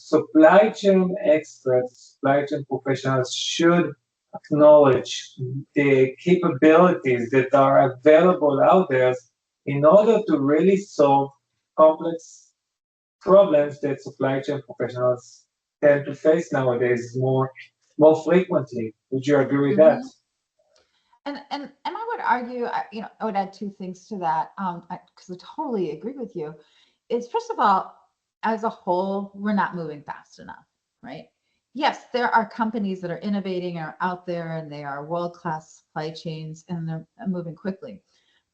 supply chain experts, supply chain professionals should acknowledge the capabilities that are available out there in order to really solve complex problems that supply chain professionals tend to face nowadays more frequently. Would you agree with that? Mhm. And I would argue, I would add two things to that, because I totally agree with you. Is first of all, as a whole, we're not moving fast enough, right? Yes, there are companies that are innovating, are out there, and they are world-class supply chains, and they're moving quickly.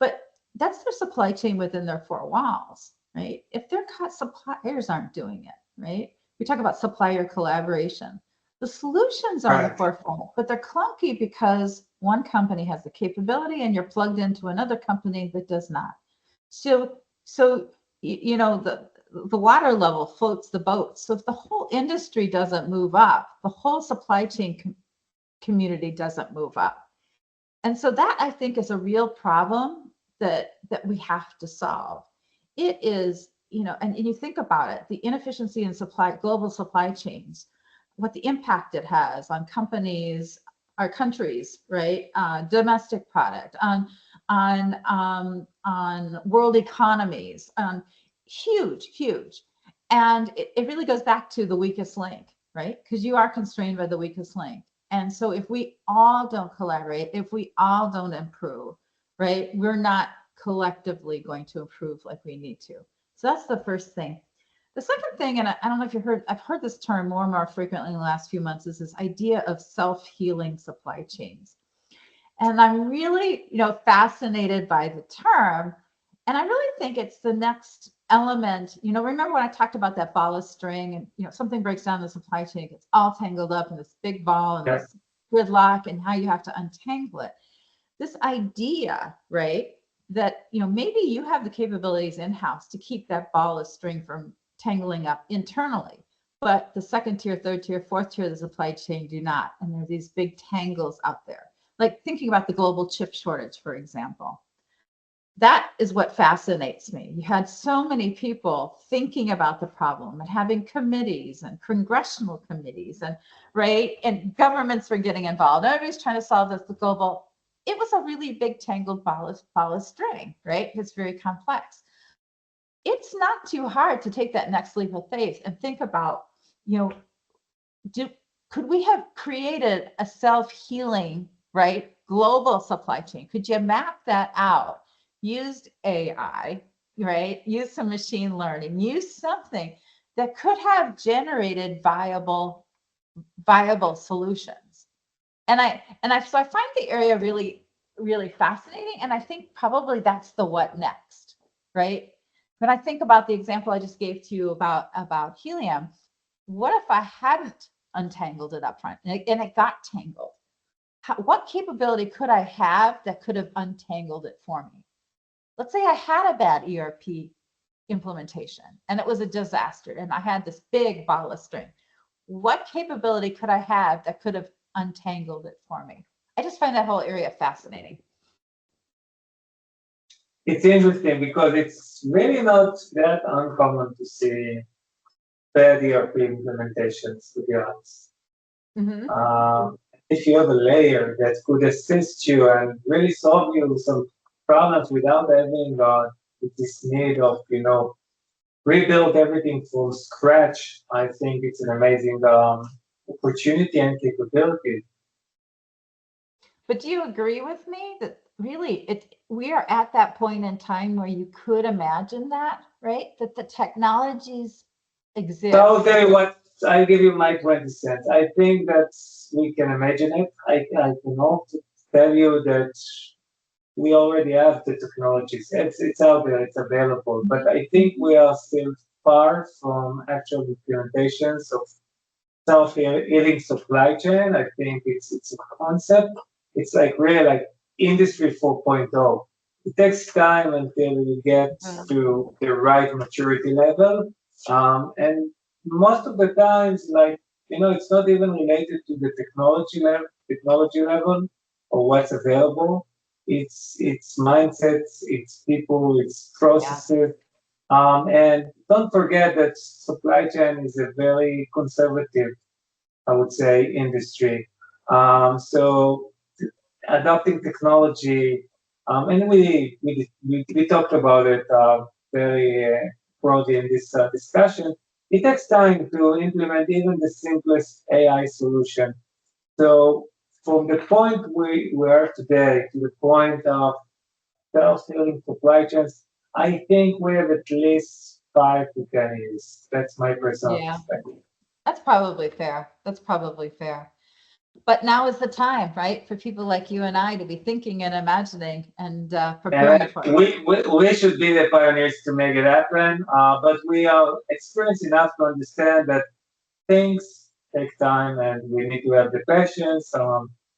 But that's their supply chain within their four walls, right? If their suppliers aren't doing it, right? We talk about supplier collaboration. The solutions are in the Right. forefront, but they're clunky because one company has the capability and you're plugged into another company that does not. So the water level floats the boat. So if the whole industry doesn't move up, the whole supply chain community doesn't move up. And so that I think is a real problem that we have to solve. It is, and you think about it, the inefficiency in global supply chains, what the impact it has on companies, our countries, right? Domestic product, on world economies, huge, huge. And it really goes back to the weakest link, right? Because you are constrained by the weakest link. And so if we all don't collaborate, if we all don't improve, right, we're not collectively going to improve like we need to. So that's the first thing. The second thing, and I don't know if you heard, I've heard this term more and more frequently in the last few months, is this idea of self-healing supply chains. And I'm really, fascinated by the term. And I really think it's the next element. Remember when I talked about that ball of string and, something breaks down the supply chain, it gets all tangled up in this big ball and Yeah. this gridlock and how you have to untangle it. This idea, right, that, maybe you have the capabilities in-house to keep that ball of string from tangling up internally, but the second tier, third tier, fourth tier of the supply chain do not. And there are these big tangles out there. Like thinking about the global chip shortage, for example. That is what fascinates me. You had so many people thinking about the problem and having committees and congressional committees and right and governments were getting involved. Everybody's trying to solve this the global. It was a really big tangled ball of string, right? It's very complex. It's not too hard to take that next leap of faith and think about, you know, do could we have created a self-healing, right, global supply chain? Could you map that out? Used AI, right? Use some machine learning, use something that could have generated viable solutions. So I find the area really, really fascinating. And I think probably that's the what next, right? When I think about the example I just gave to you about helium, what if I hadn't untangled it up front and it got tangled? What capability could I have that could have untangled it for me? Let's say I had a bad ERP implementation and it was a disaster and I had this big ball of string. What capability could I have that could have untangled it for me? I just find that whole area fascinating. It's interesting because it's really not that uncommon to see bad ERP implementations, to be honest. Mm-hmm. If you have a layer that could assist you and really solve you some problems without having this need of, rebuild everything from scratch, I think it's an amazing opportunity and capability. But do you agree with me that really we are at that point in time where you could imagine that, right? That the technologies So I'll exist. tell you what, I'll give you my 20 cents. I think that we can imagine it. I can also tell you that we already have the technologies. It's out there, it's available. But I think we are still far from actual implementations of self-healing supply chain. I think it's a concept. It's like really like industry 4.0. It takes time until you get to the right maturity level. And most of the times, like, it's not even related to the technology level or what's available. It's mindsets, it's people, it's Yeah. processes. And don't forget that supply chain is a very conservative, I would say, industry. So adopting technology, and we talked about it very broadly in this discussion. It takes time to implement even the simplest AI solution. So from the point we are today to the point of self-healing supply chains, I think we have at least 5 to 10 years. That's my personal Yeah, perspective. that's probably fair. That's probably fair. But now is the time, right, for people like you and I to be thinking and imagining and preparing And for it. we should be the pioneers to make it happen, but we are experienced enough to understand that things take time and we need to have the patience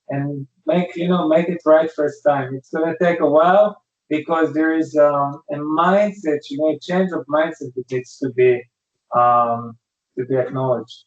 and make it right first time. It's going to take a while because there is a mindset, a change of mindset that needs to be acknowledged.